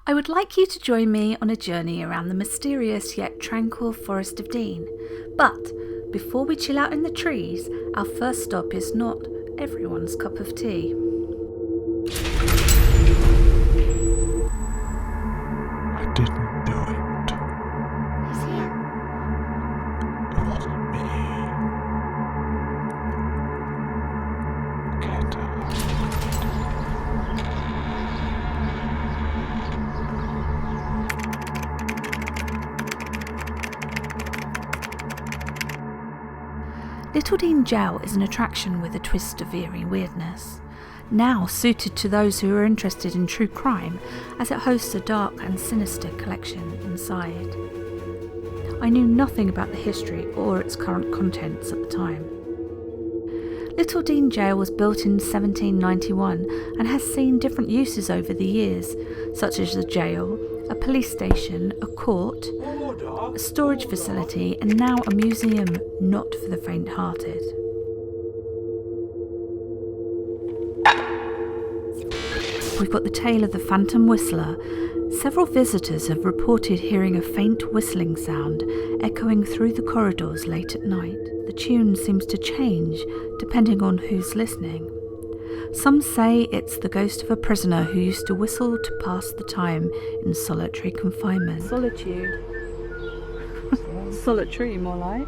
I would like you to join me on a journey around the mysterious yet tranquil Forest of Dean. But before we chill out in the trees, our first stop is not everyone's cup of tea. I didn't do it. Is he? It wasn't me. Get up. Little Dean Jail is an attraction with a twist of eerie weirdness, now suited to those who are interested in true crime, as it hosts a dark and sinister collection inside. I knew nothing about the history or its current contents at the time. Little Dean Jail was built in 1791 and has seen different uses over the years, such as a jail, a police station, a court, a storage facility, and now a museum not for the faint-hearted. We've got the tale of the Phantom Whistler. Several visitors have reported hearing a faint whistling sound echoing through the corridors late at night. The tune seems to change depending on who's listening. Some say it's the ghost of a prisoner who used to whistle to pass the time in solitary confinement. Solitude. Solitary, more like.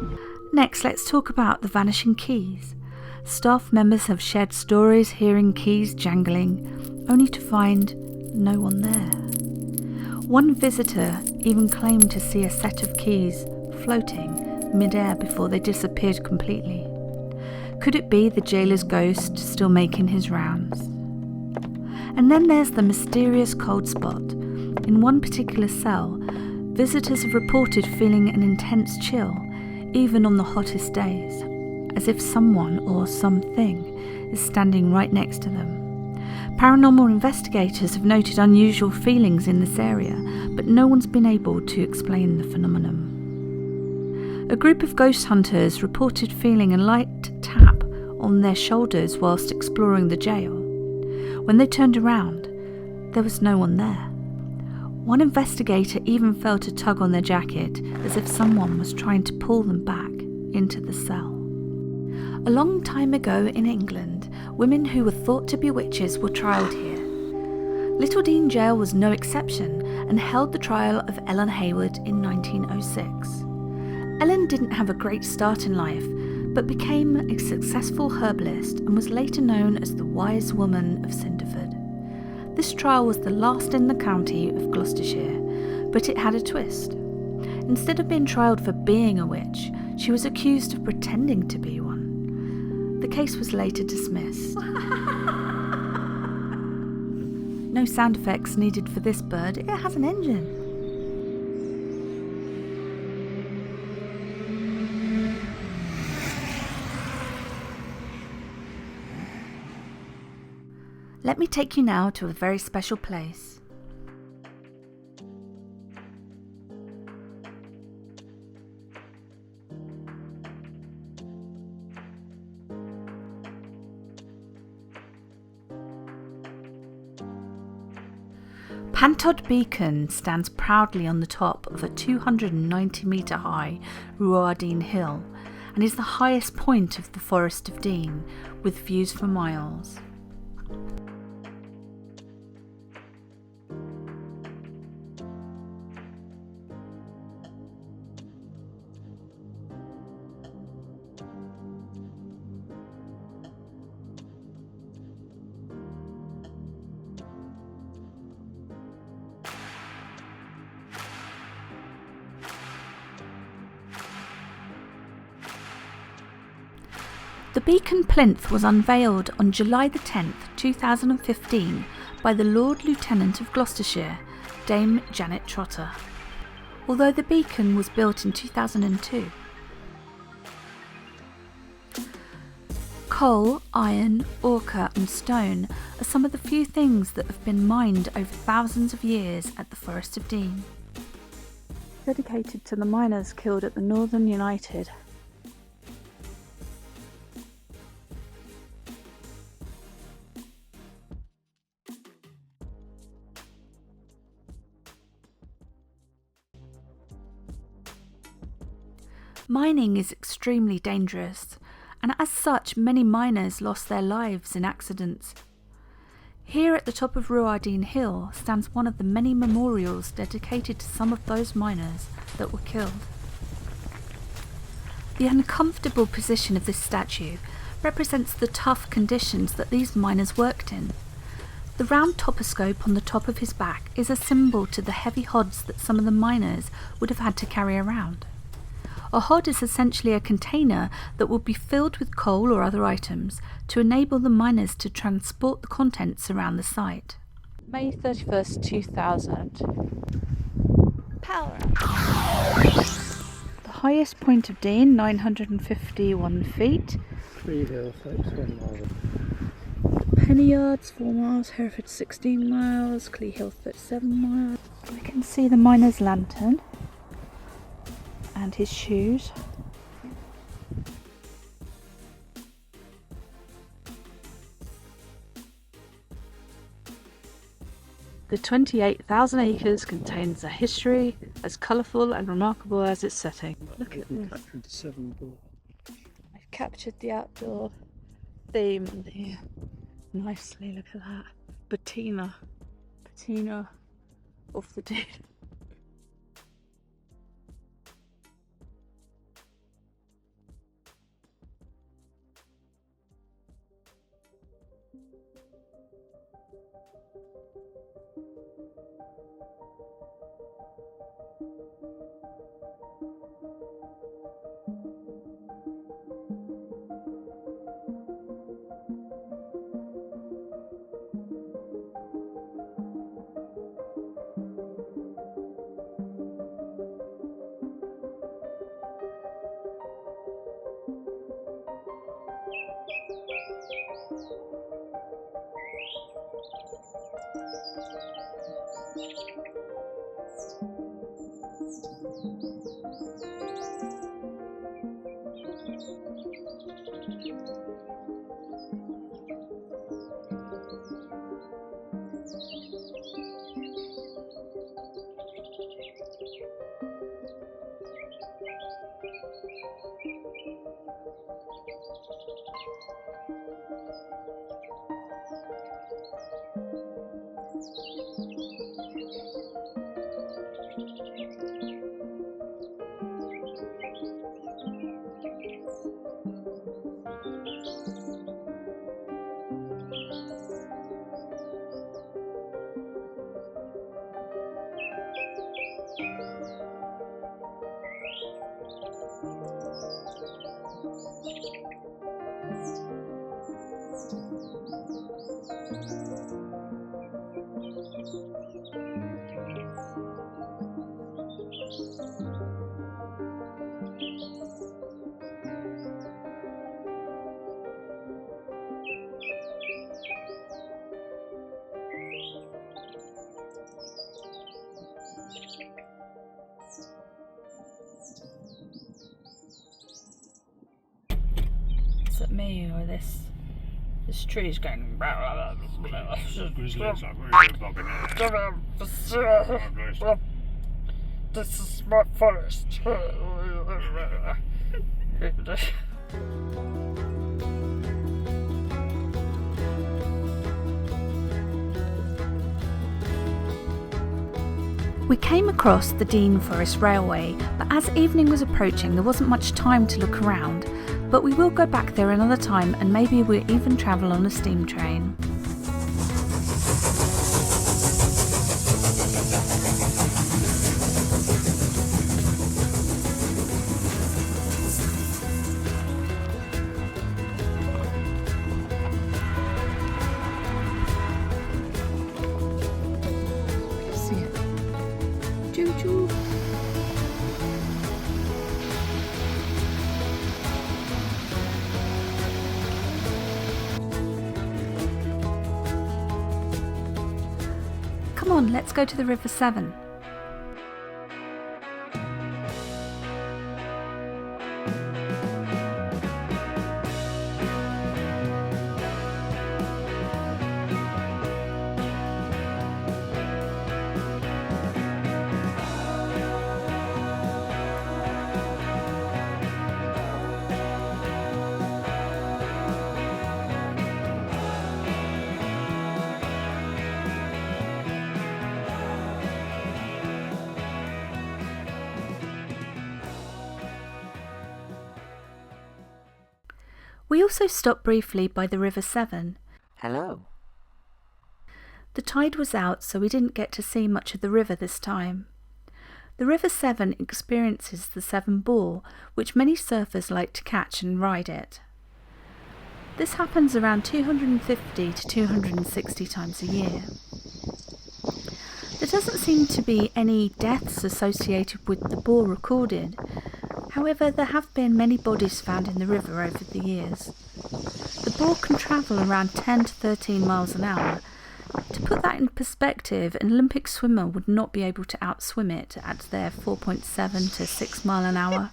Next, let's talk about the vanishing keys. Staff members have shared stories hearing keys jangling, only to find no one there. One visitor even claimed to see a set of keys floating mid-air before they disappeared completely. Could it be the jailer's ghost still making his rounds? And then there's the mysterious cold spot. In one particular cell, visitors have reported feeling an intense chill, even on the hottest days, as if someone or something is standing right next to them. Paranormal investigators have noted unusual feelings in this area, but no one's been able to explain the phenomenon. A group of ghost hunters reported feeling a light tap on their shoulders whilst exploring the jail. When they turned around, there was no one there. One investigator even felt a tug on their jacket, as if someone was trying to pull them back into the cell. A long time ago in England, women who were thought to be witches were trialled here. Little Dean Jail was no exception and held the trial of Ellen Hayward in 1906. Ellen didn't have a great start in life, but became a successful herbalist and was later known as the Wise Woman of Cinderford. This trial was the last in the county of Gloucestershire, but it had a twist. Instead of being trialled for being a witch, she was accused of pretending to be one. The case was later dismissed. No sound effects needed for this bird, it has an engine. Let me take you now to a very special place. Pantod Beacon stands proudly on the top of a 290-metre high Ruardine Hill and is the highest point of the Forest of Dean, with views for miles. The beacon plinth was unveiled on July the 10th, 2015 by the Lord Lieutenant of Gloucestershire, Dame Janet Trotter, although the beacon was built in 2002. Coal, iron, ochre and stone are some of the few things that have been mined over thousands of years at the Forest of Dean. Dedicated to the miners killed at the Northern United. Mining is extremely dangerous, and as such, many miners lost their lives in accidents. Here at the top of Ruardine Hill stands one of the many memorials dedicated to some of those miners that were killed. The uncomfortable position of this statue represents the tough conditions that these miners worked in. The round toposcope on the top of his back is a symbol to the heavy hods that some of the miners would have had to carry around. A hod is essentially a container that would be filled with coal or other items to enable the miners to transport the contents around the site. May 31st, 2000. Power. The highest point of Dean, 951 feet. Tree Hill, 31 miles. Penny Yards, 4 miles. Hereford, 16 miles. Clee Hill, 37 miles. We can see the miner's lantern and his shoes. The 28,000 acres contains a history as colourful and remarkable as its setting. Look at this. I've captured the outdoor theme in here nicely. Look at that. Patina off the deed. Is it me or this tree's going? This is my forest. We came across the Dean Forest Railway, but as evening was approaching there wasn't much time to look around, but we will go back there another time and maybe we'll even travel on a steam train. See it. Choo-choo. Come on, let's go to the River Severn. We also stopped briefly by the River Severn. Hello. The tide was out, so we didn't get to see much of the river this time. The River Severn experiences the Severn Bore, which many surfers like to catch and ride it. This happens around 250 to 260 times a year. There doesn't seem to be any deaths associated with the bore recorded. However, there have been many bodies found in the river over the years. The bore can travel around 10 to 13 miles an hour. To put that in perspective, an Olympic swimmer would not be able to outswim it at their 4.7 to 6 mile an hour.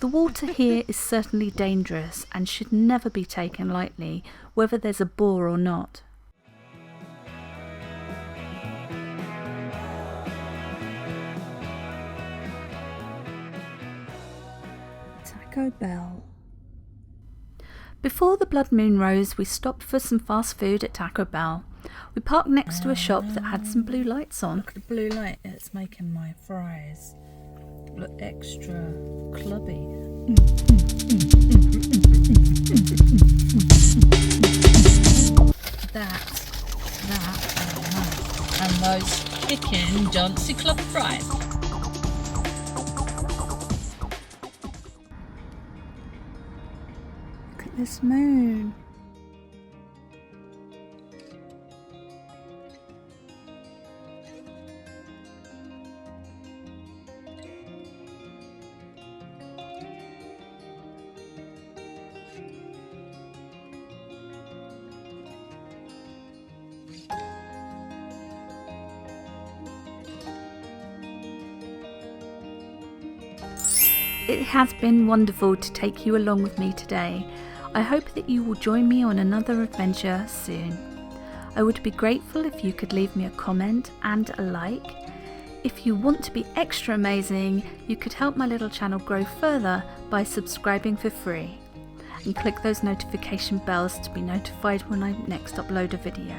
The water here is certainly dangerous and should never be taken lightly, whether there's a bore or not. Taco Bell. Before the blood moon rose, we stopped for some fast food at Taco Bell. We parked next to a shop that had some blue lights on. Look at the blue light, it's making my fries look extra clubby. That, and those chicken Johnson Club fries. Look at this moon. It has been wonderful to take you along with me today. I hope that you will join me on another adventure soon. I would be grateful if you could leave me a comment and a like. If you want to be extra amazing, you could help my little channel grow further by subscribing for free. And click those notification bells to be notified when I next upload a video.